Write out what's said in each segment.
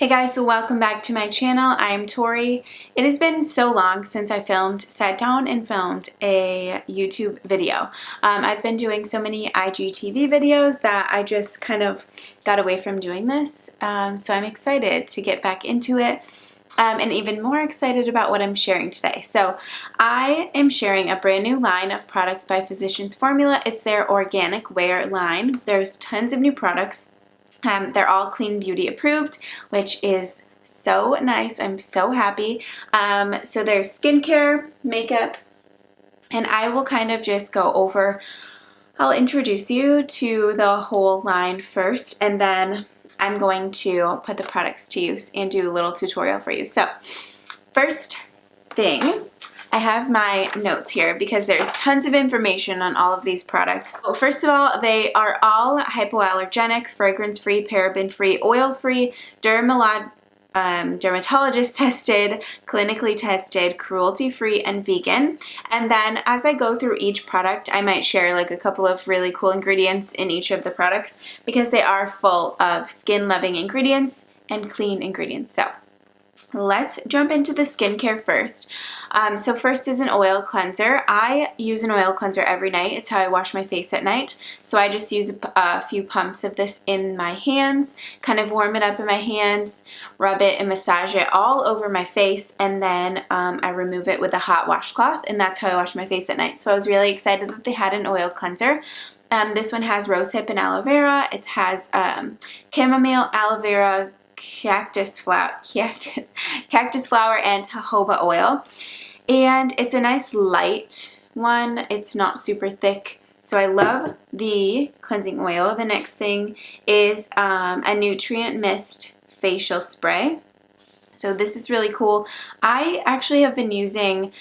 Hey guys, so welcome back to my channel. I'm Tori. It has been so long since I sat down and filmed a YouTube video. I've been doing so many IGTV videos that I just kind of got away from doing this. So I'm excited to get back into it. And even more excited about what I'm sharing today. So I am sharing a brand new line of products by Physicians Formula. It's their organic wear line. There's tons of new products. They're all clean beauty approved, which is so nice. I'm so happy. So there's skincare, makeup, and I will kind of just go over, I'll introduce you to the whole line first, and then I'm going to put the products to use and do a little tutorial for you. So first thing, I have my notes here because there's tons of information on all of these products. So first of all, they are all hypoallergenic, fragrance-free, paraben-free, oil-free, dermatologist tested, clinically tested, cruelty-free, and vegan. And then as I go through each product, I might share like a couple of really cool ingredients in each of the products because they are full of skin-loving ingredients and clean ingredients. So let's jump into the skincare first. So first is an oil cleanser. I use an oil cleanser every night. It's how I wash my face at night. So I just use a few pumps of this in my hands, kind of warm it up in my hands, rub it and massage it all over my face, and then I remove it with a hot washcloth, and that's how I wash my face at night. So I was really excited that they had an oil cleanser. This one has rosehip and aloe vera. It has chamomile, aloe vera, cactus flower, and jojoba oil. And it's a nice light one. It's not super thick. So I love the cleansing oil. The next thing is a nutrient mist facial spray. So this is really cool. I actually have been using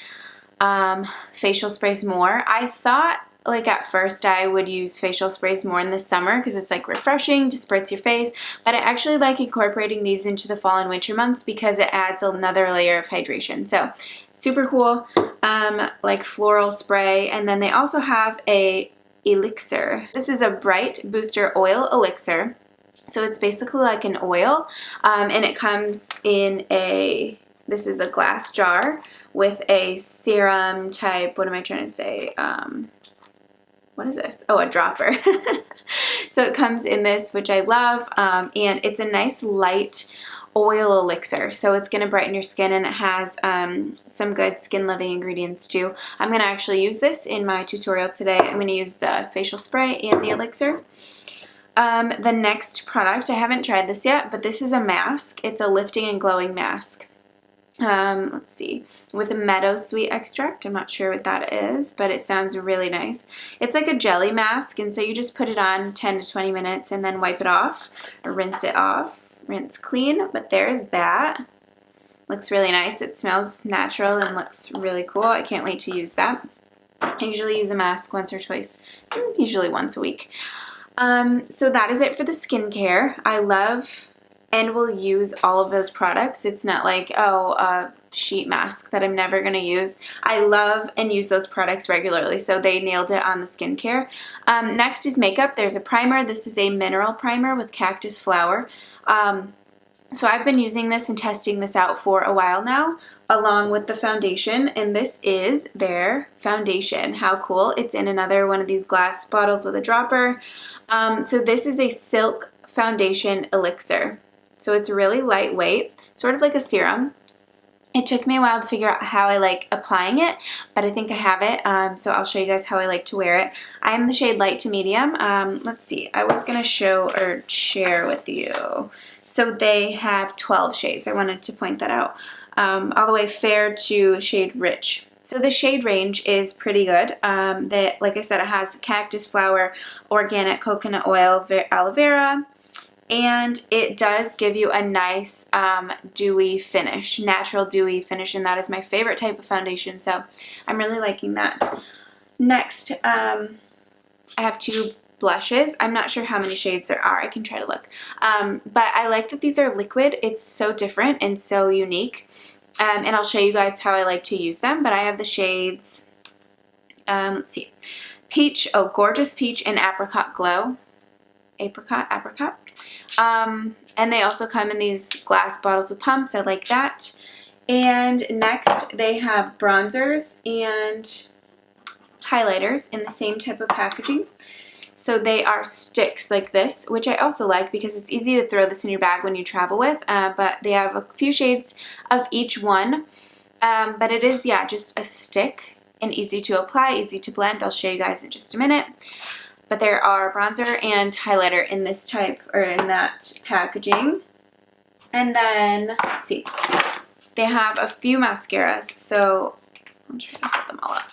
facial sprays more. I thought like at first I would use facial sprays more in the summer because it's like refreshing to spritz your face, but I actually like incorporating these into the fall and winter months because it adds another layer of hydration. So super cool, like floral spray. And then they also have a elixir. This is a bright booster oil elixir. So it's basically like an oil, and it comes in this is a glass jar with a serum type, what am I trying to say? What is this? Oh, a dropper. So it comes in this, which I love, and it's a nice light oil elixir. So it's going to brighten your skin, and it has some good skin-loving ingredients too. I'm going to actually use this in my tutorial today. I'm going to use the facial spray and the elixir. The next product, I haven't tried this yet, but this is a mask. It's a lifting and glowing mask. Let's see, with a meadow sweet extract. I'm not sure what that is, but it sounds really nice. It's like a jelly mask, and so you just put it on 10 to 20 minutes and then wipe it off or rinse it off. Rinse clean, but there's that. Looks really nice. It smells natural and looks really cool. I can't wait to use that. I usually use a mask once or twice, usually once a week. So that is it for the skincare. I love and will use all of those products. It's not like, oh, a sheet mask that I'm never going to use. I love and use those products regularly, so they nailed it on the skincare. Next is makeup. There's a primer. This is a mineral primer with cactus flower. So I've been using this and testing this out for a while now, along with the foundation, and this is their foundation. How cool. It's in another one of these glass bottles with a dropper. So this is a silk foundation elixir. So it's really lightweight, sort of like a serum. It took me a while to figure out how I like applying it, but I think I have it, so I'll show you guys how I like to wear it. I am the shade light to medium. Let's see, I was going to show or share with you. So they have 12 shades. I wanted to point that out. All the way fair to shade rich. So the shade range is pretty good. Like I said, it has cactus flower, organic coconut oil, aloe vera, and it does give you a nice dewy finish, natural dewy finish, and that is my favorite type of foundation, so I'm really liking that. Next, I have two blushes. I'm not sure how many shades there are. I can try to look. But I like that these are liquid. It's so different and so unique, and I'll show you guys how I like to use them, but I have the shades, let's see, Peach, oh, Gorgeous Peach and Apricot Glow. Apricot. And they also come in these glass bottles with pumps. I like that. And next they have bronzers and highlighters in the same type of packaging. So they are sticks like this, which I also like because it's easy to throw this in your bag when you travel with, but they have a few shades of each one. But it is, yeah, just a stick and easy to apply, easy to blend. I'll show you guys in just a minute. But there are bronzer and highlighter in this type, or in that packaging. And then, let's see, they have a few mascaras, so I'm trying to put them all up.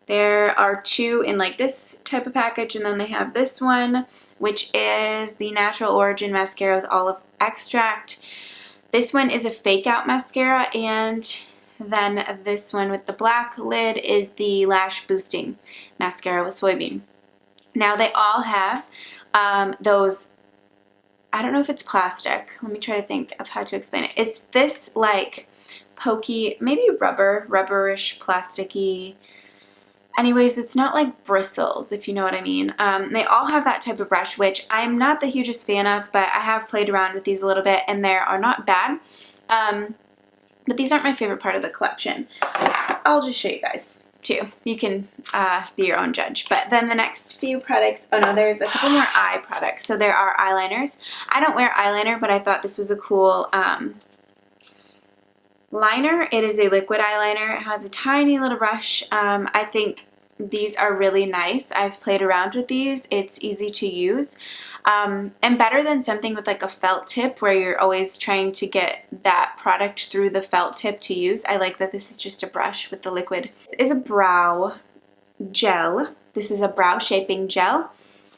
There are two in like this type of package, and then they have this one, which is the Natural Origin Mascara with Olive Extract. This one is a fake out mascara, and then this one with the black lid is the Lash Boosting Mascara with Soybean. Now they all have those, I don't know if it's plastic. Let me try to think of how to explain it. It's this like pokey, maybe rubberish, plasticky. Anyways, it's not like bristles, if you know what I mean. They all have that type of brush, which I'm not the hugest fan of, but I have played around with these a little bit, and they are not bad. But these aren't my favorite part of the collection. I'll just show you guys, too. You can be your own judge. But then the next few products, oh no, there's a couple more eye products. So there are eyeliners. I don't wear eyeliner, but I thought this was a cool liner. It is a liquid eyeliner. It has a tiny little brush. I think these are really nice. I've played around with these. It's easy to use. And better than something with like a felt tip where you're always trying to get that product through the felt tip to use. I like that this is just a brush with the liquid. This is a brow gel. This is a brow shaping gel.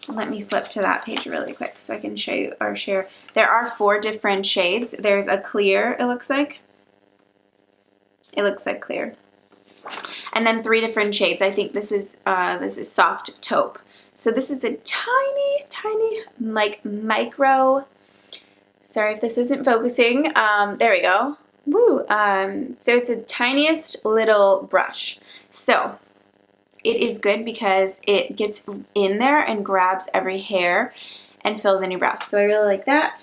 Let me flip to that page really quick so I can show you or share. There are 4 different shades. There's a clear, it looks like. It looks like clear. And then 3 different shades. I think this is soft taupe. So this is a tiny, like micro, sorry if this isn't focusing. There we go. Woo. So it's the tiniest little brush. So it is good because it gets in there and grabs every hair and fills in your brows. So I really like that.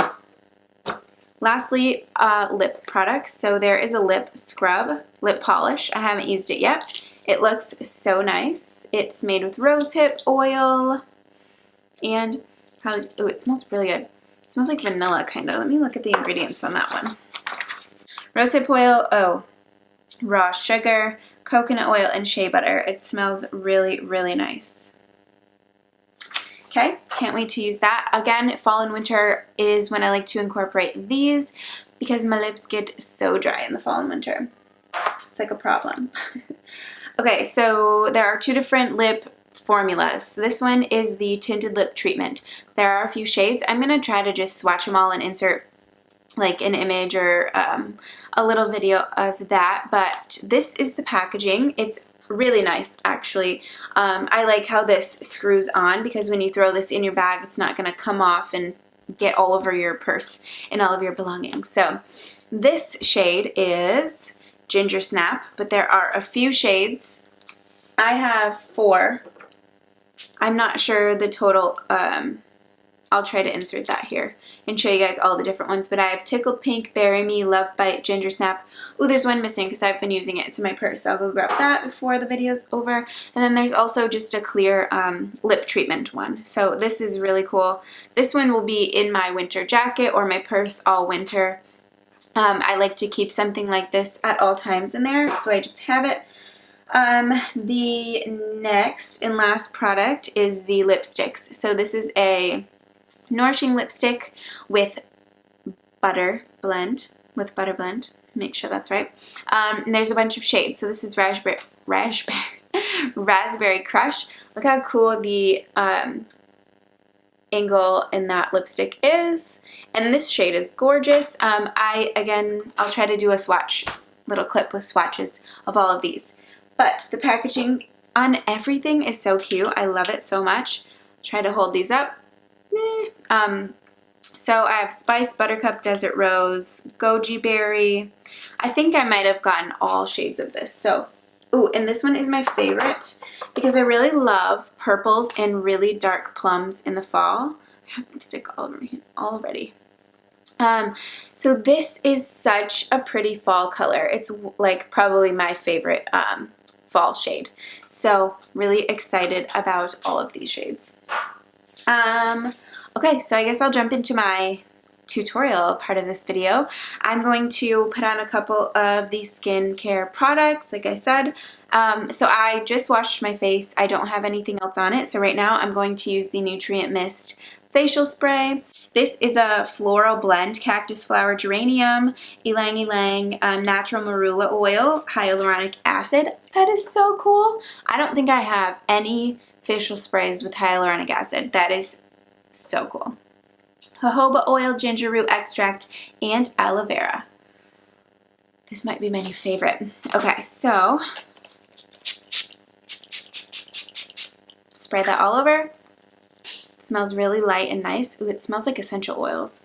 Lastly, lip products. So there is a lip scrub, lip polish. I haven't used it yet. It looks so nice. It's made with rosehip oil. And oh, it smells really good. It smells like vanilla kind of. Let me look at the ingredients on that one. Rosehip oil, raw sugar, coconut oil, and shea butter. It smells really, really nice. Okay, can't wait to use that. Again, fall and winter is when I like to incorporate these because my lips get so dry in the fall and winter. It's like a problem. Okay, so there are 2 different lip formulas. So this one is the tinted lip treatment. There are a few shades. I'm going to try to just swatch them all and insert like an image or a little video of that, but this is the packaging. It's really nice, actually. I like how this screws on because when you throw this in your bag, it's not going to come off and get all over your purse and all of your belongings. So this shade is Ginger Snap, but there are a few shades. I have 4. I'm not sure the total. I'll try to insert that here and show you guys all the different ones, but I have Tickled Pink, Bury Me, Love Bite, Ginger Snap. Ooh, there's one missing because I've been using it. It's in my purse, so I'll go grab that before the video's over. And then there's also just a clear lip treatment one. So this is really cool. This one will be in my winter jacket or my purse all winter. I like to keep something like this at all times in there, so I just have it. The next and last product is the lipsticks. So this is a nourishing lipstick with butter blend. Make sure that's right. And there's a bunch of shades. So this is raspberry crush. Look how cool the angle in that lipstick is. And this shade is gorgeous. I'll try to do a swatch, little clip with swatches of all of these. But the packaging on everything is so cute. I love it so much. Try to hold these up. So I have Spice, Buttercup, Desert Rose, Goji Berry. I think I might have gotten all shades of this. So, ooh, and this one is my favorite because I really love purples and really dark plums in the fall. I have lipstick all over me already. So this is such a pretty fall color. It's like probably my favorite fall shade. So really excited about all of these shades. Okay, so I guess I'll jump into my tutorial part of this video. I'm going to put on a couple of these skincare products, like I said. So I just washed my face. I don't have anything else on it. So right now I'm going to use the Nutrient Mist Facial Spray. This is a floral blend, cactus flower geranium, ylang ylang, natural marula oil, hyaluronic acid. That is so cool. I don't think I have any facial sprays with hyaluronic acid. That is so cool. Jojoba oil, ginger root extract, and aloe vera. This might be my new favorite. Okay, so spray that all over. It smells really light and nice. Ooh, it smells like essential oils.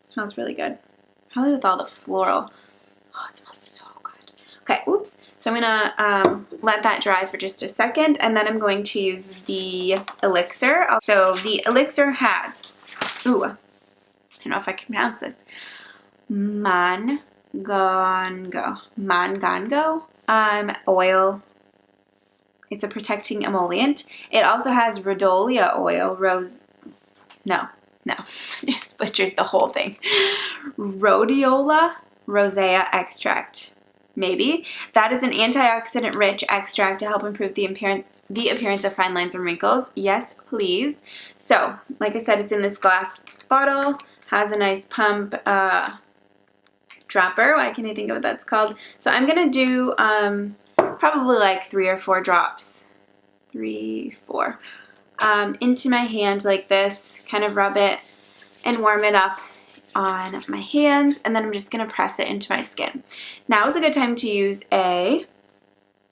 It smells really good. Probably with all the floral. Oh, it smells so good. Okay, oops. So I'm gonna let that dry for just a second, and then I'm going to use the elixir. So the elixir has, ooh, I don't know if I can pronounce this, mangongo oil. It's a protecting emollient. It also has rhodiola oil, just butchered the whole thing. Rhodiola rosea extract. Maybe. That is an antioxidant-rich extract to help improve the appearance of fine lines and wrinkles. Yes, please. So, like I said, it's in this glass bottle. Has a nice pump dropper. Why can't I think of what that's called? So I'm going to do probably like 3 or 4 drops. 3, 4. Into my hand like this. Kind of rub it and warm it up on my hands, and then I'm just going to press it into my skin. Now is a good time to use a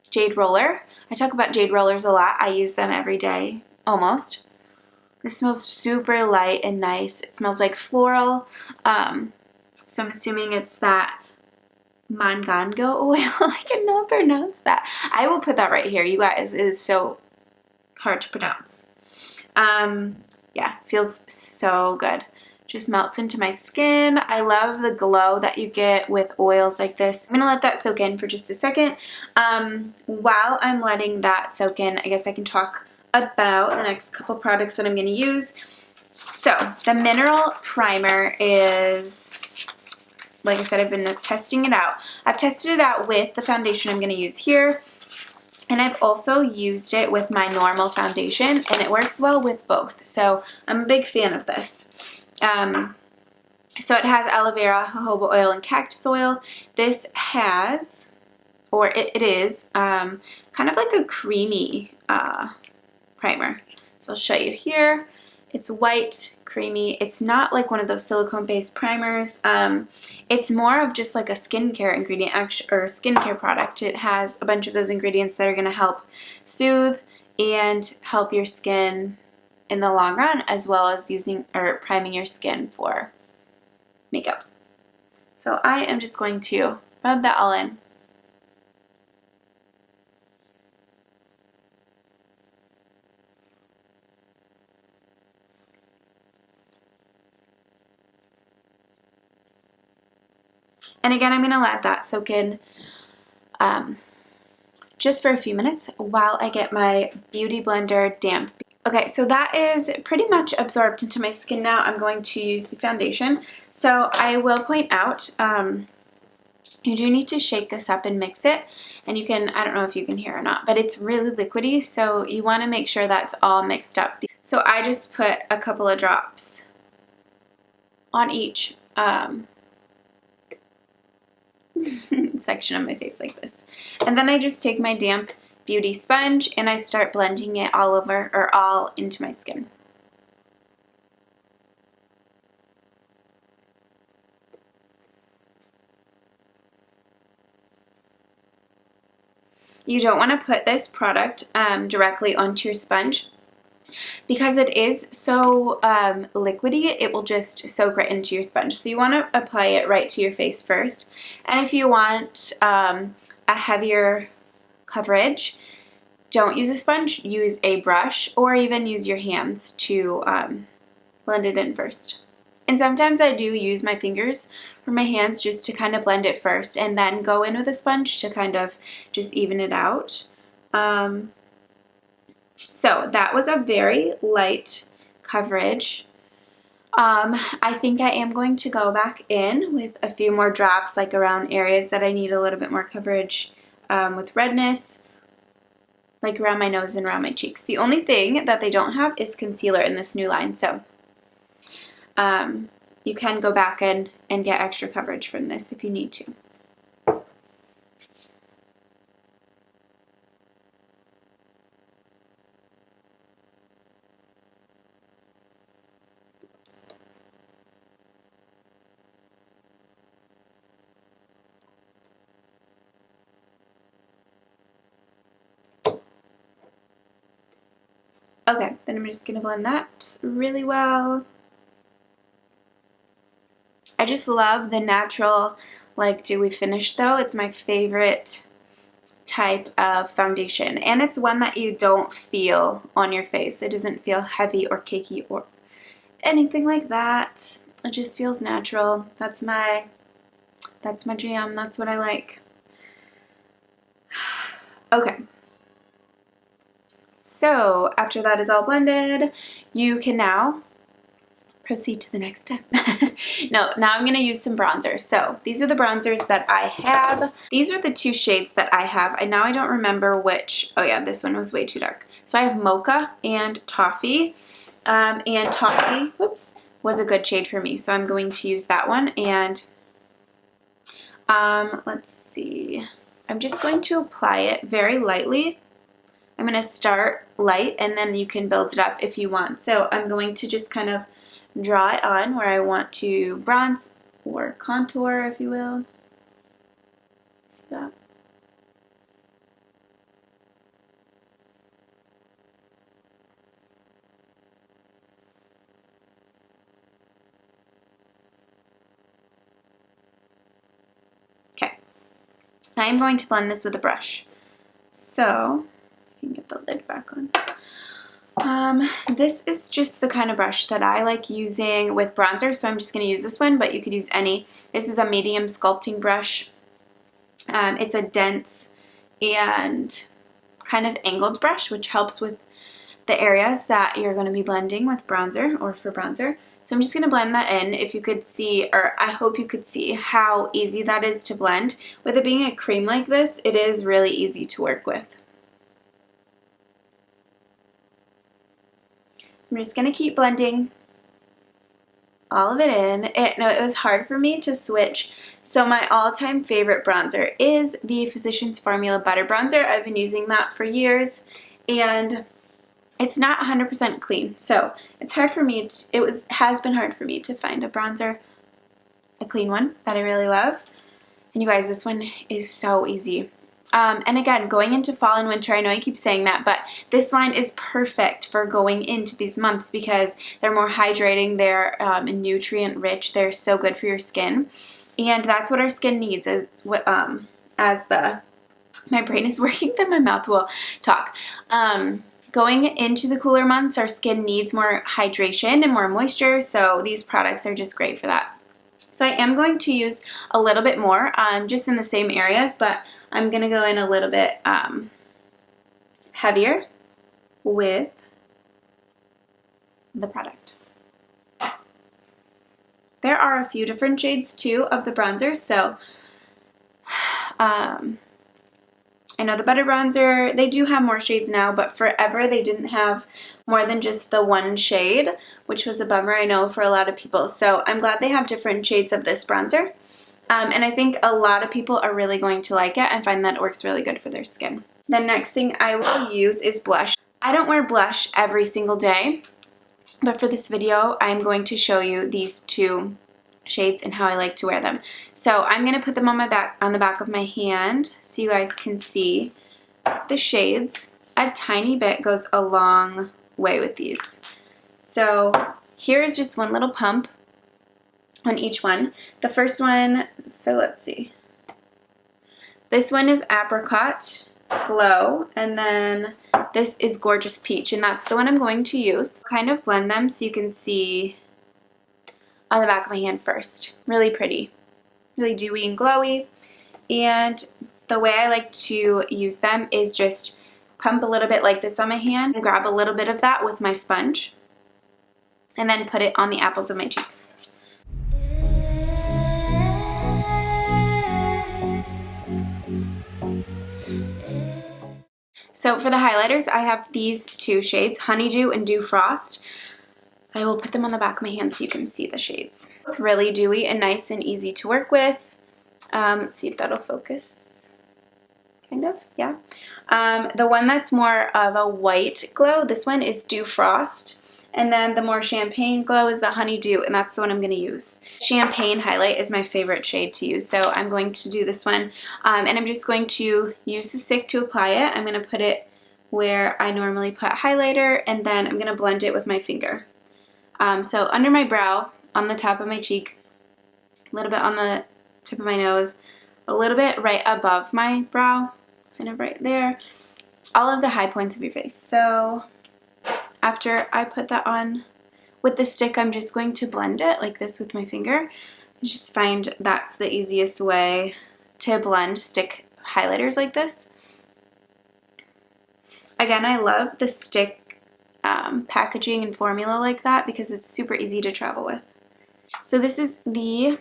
jade roller. I talk about jade rollers a lot. I use them every day, almost. This smells super light and nice. It smells like floral, so I'm assuming it's that mangongo oil. I cannot pronounce that. I will put that right here. You guys, it is so hard to pronounce. Yeah, feels so good. Just melts into my skin. I love the glow that you get with oils like this. I'm gonna let that soak in for just a second. While I'm letting that soak in, I guess I can talk about the next couple products that I'm gonna use. So the mineral primer is, like I said, I've been testing it out. I've tested it out with the foundation I'm gonna use here. And I've also used it with my normal foundation, and it works well with both. So I'm a big fan of this. So it has aloe vera, jojoba oil, and cactus oil. This has, or it is, kind of like a creamy primer. So I'll show you here. It's white, creamy. It's not like one of those silicone-based primers. It's more of just like a skincare ingredient, or skincare product. It has a bunch of those ingredients that are going to help soothe and help your skin in the long run, as well as using or priming your skin for makeup. So I am just going to rub that all in. And again, I'm going to let that soak in just for a few minutes while I get my Beauty Blender damp. Okay, so that is pretty much absorbed into my skin now. I'm going to use the foundation. So I will point out, you do need to shake this up and mix it. And you can, I don't know if you can hear or not, but it's really liquidy, so you want to make sure that's all mixed up. So I just put a couple of drops on each section of my face like this. And then I just take my damp beauty sponge and I start blending it all over, or all into my skin. You don't want to put this product directly onto your sponge, because it is so liquidy. It will just soak right into your sponge. So you want to apply it right to your face first. And if you want a heavier coverage, don't use a sponge, use a brush, or even use your hands to blend it in first. And sometimes I do use my fingers or my hands just to kind of blend it first and then go in with a sponge to kind of just even it out. So that was a very light coverage. I think I am going to go back in with a few more drops, like around areas that I need a little bit more coverage with redness, like around my nose and around my cheeks. The only thing that they don't have is concealer in this new line, so you can go back in and get extra coverage from this if you need to. Okay, then I'm just going to blend that really well. I just love the natural, like, dewy finish though. It's my favorite type of foundation, and it's one that you don't feel on your face. It doesn't feel heavy or cakey or anything like that. It just feels natural. That's my jam. That's what I like. Okay. So after that is all blended, you can now proceed to the next step. No, now I'm going to use some bronzer. So these are the bronzers that I have. These are the two shades that I have. And now I don't remember which. Oh yeah, this one was way too dark. So I have Mocha and Toffee. And Toffee, whoops, was a good shade for me. So I'm going to use that one. And let's see. I'm just going to apply it very lightly. I'm going to start light and then you can build it up if you want. So I'm going to just kind of draw it on where I want to bronze or contour, if you will. See that? Okay. I'm going to blend this with a brush. So you can get the lid back on. This is just the kind of brush that I like using with bronzer, so I'm just going to use this one, but you could use any. This is a medium sculpting brush. It's a dense and kind of angled brush, which helps with the areas that you're going to be blending with bronzer or for bronzer. So I'm just going to blend that in. If you could see, or I hope you could see how easy that is to blend. With it being a cream like this, it is really easy to work with. I'm just going to keep blending all of it in. It was hard for me to switch. So my all-time favorite bronzer is the Physicians Formula Butter Bronzer. I've been using that for years, and it's not 100% clean. So it's hard for me, has been hard for me to find a bronzer, a clean one that I really love. And you guys, this one is so easy. And again, going into fall and winter, I know I keep saying that, but this line is perfect for going into these months because they're more hydrating, they're nutrient rich, they're so good for your skin. And that's what our skin needs, is what my brain is working, then my mouth will talk. Going into the cooler months, our skin needs more hydration and more moisture, so these products are just great for that. So I am going to use a little bit more, just in the same areas, but I'm going to go in a little bit heavier with the product. There are a few different shades too of the bronzer, so I know the Butter Bronzer, they do have more shades now, but forever they didn't have more than just the one shade, which was a bummer, I know, for a lot of people. So I'm glad they have different shades of this bronzer. And I think a lot of people are really going to like it and find that it works really good for their skin. The next thing I will use is blush. I don't wear blush every single day, but for this video, I'm going to show you these two shades and how I like to wear them. So I'm going to put them on the back of my hand so you guys can see the shades. A tiny bit goes a long way with these. So here is just one little pump on each one. The first one, so let's see. This one is Apricot Glow, and then This is Gorgeous Peach, and that's the one I'm going to use. Kind of blend them so you can see on the back of my hand first. Really pretty. Really dewy and glowy. And the way I like to use them is just pump a little bit like this on my hand and grab a little bit of that with my sponge and then put it on the apples of my cheeks. So for the highlighters, I have these two shades, Honeydew and Dew Frost. I will put them on the back of my hand so you can see the shades. Really dewy and nice and easy to work with. Let's see if that'll focus. Kind of, yeah. The one that's more of a white glow, this one is Dew Frost. And then the more champagne glow is the Honeydew, and that's the one I'm going to use. Champagne highlight is my favorite shade to use, so I'm going to do this one. And I'm just going to use the stick to apply it. I'm going to put it where I normally put highlighter, and then I'm going to blend it with my finger. So under my brow, on the top of my cheek, a little bit on the tip of my nose, a little bit right above my brow, kind of right there, all of the high points of your face. So after I put that on with the stick, I'm just going to blend it like this with my finger. I just find that's the easiest way to blend stick highlighters like this. Again, I love the stick packaging and formula like that because it's super easy to travel with. So this is the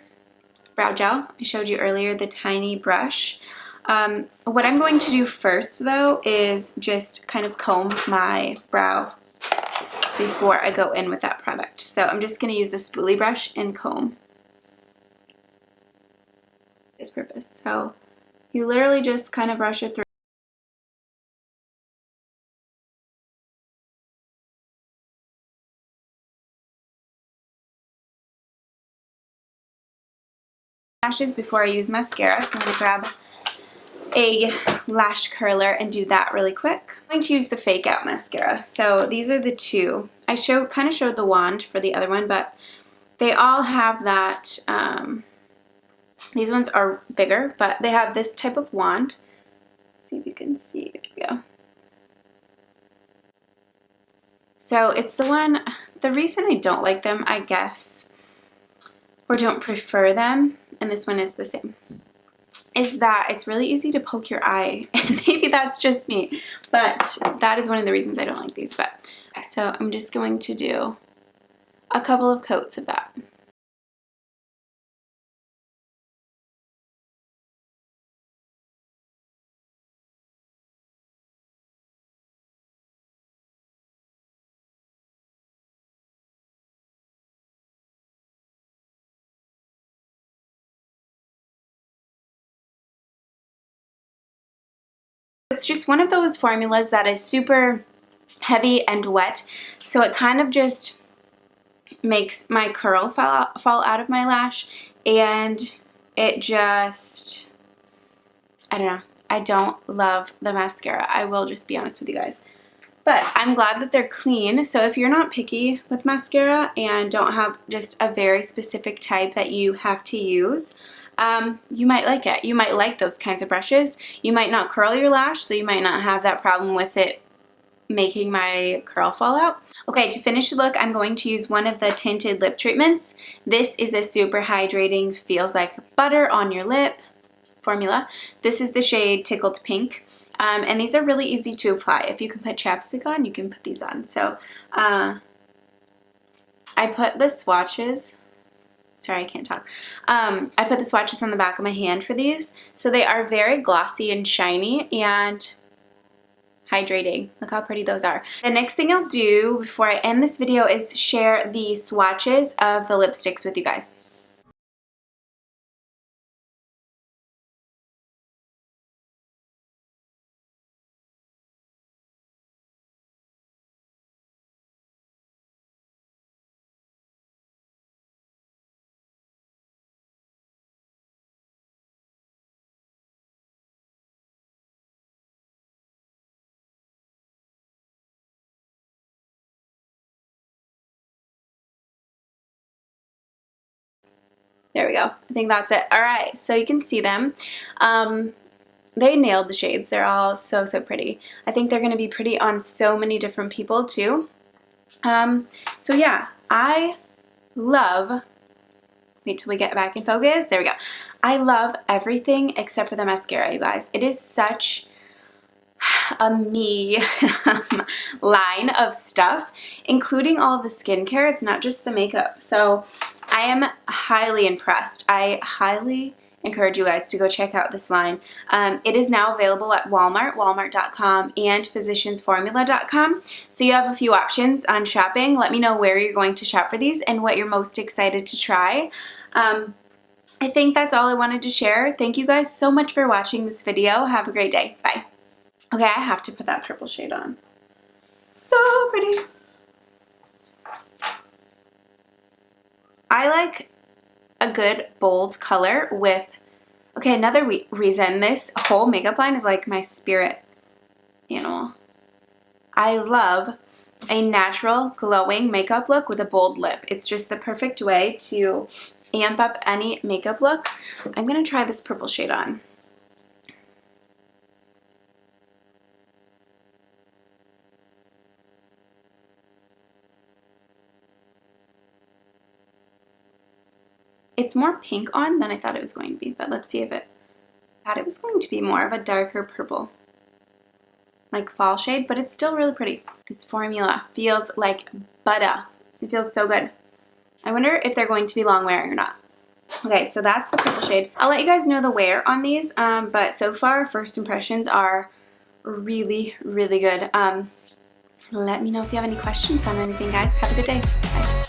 brow gel I showed you earlier, the tiny brush. What I'm going to do first though is just kind of comb my brow before I go in with that product. So I'm just going to use the spoolie brush and comb for this purpose. So you literally just kind of brush it through. Lashes before I use mascara, so I'm going to grab a lash curler and do that really quick. I'm going to use the Fake Out mascara. So these are the two. I kind of showed the wand for the other one, but they all have that. These ones are bigger, but they have this type of wand. Let's see if you can see. There we go. So it's the one, the reason I don't like them, I guess, or don't prefer them, and this one is the same, is that it's really easy to poke your eye, and maybe that's just me, but that is one of the reasons I don't like these. But so I'm just going to do a couple of coats of that. It's just one of those formulas that is super heavy and wet, so it kind of just makes my curl fall out of my lash, and it just, I don't know, I don't love the mascara. I will just be honest with you guys. But I'm glad that they're clean, so if you're not picky with mascara and don't have just a very specific type that you have to use, you might like it. You might like those kinds of brushes. You might not curl your lash, so you might not have that problem with it making my curl fall out. Okay, to finish the look, I'm going to use one of the tinted lip treatments. This is a super hydrating, feels like butter on your lip formula. This is the shade Tickled Pink. And these are really easy to apply. If you can put chapstick on, you can put these on. So I put the swatches, sorry I can't talk. I put the swatches on the back of my hand for these. So they are very glossy and shiny and hydrating. Look how pretty those are. The next thing I'll do before I end this video is share the swatches of the lipsticks with you guys. There we go. I think that's it. All right, so you can see them. they nailed the shades. They're all so, so pretty. I think they're going to be pretty on so many different people too. So yeah, I love, wait till we get back in focus. There we go. I love everything except for the mascara, you guys. It is such a me line of stuff, including all the skincare. It's not just the makeup. So I am highly impressed. I highly encourage you guys to go check out this line. It is now available at Walmart, walmart.com, and physiciansformula.com. So you have a few options on shopping. Let me know where you're going to shop for these and what you're most excited to try. I think that's all I wanted to share. Thank you guys so much for watching this video. Have a great day. Bye. Okay, I have to put that purple shade on. So pretty. I like a good bold color with, okay, another reason this whole makeup line is like my spirit animal. I love a natural glowing makeup look with a bold lip. It's just the perfect way to amp up any makeup look. I'm gonna try this purple shade on. It's more pink on than I thought it was going to be, but let's see if it, I thought it was going to be more of a darker purple, like fall shade, but it's still really pretty. This formula feels like butter. It feels so good. I wonder if they're going to be long wearing or not. Okay, so that's the purple shade. I'll let you guys know the wear on these, but so far, first impressions are really, really good. Let me know if you have any questions on anything, guys. Have a good day. Bye.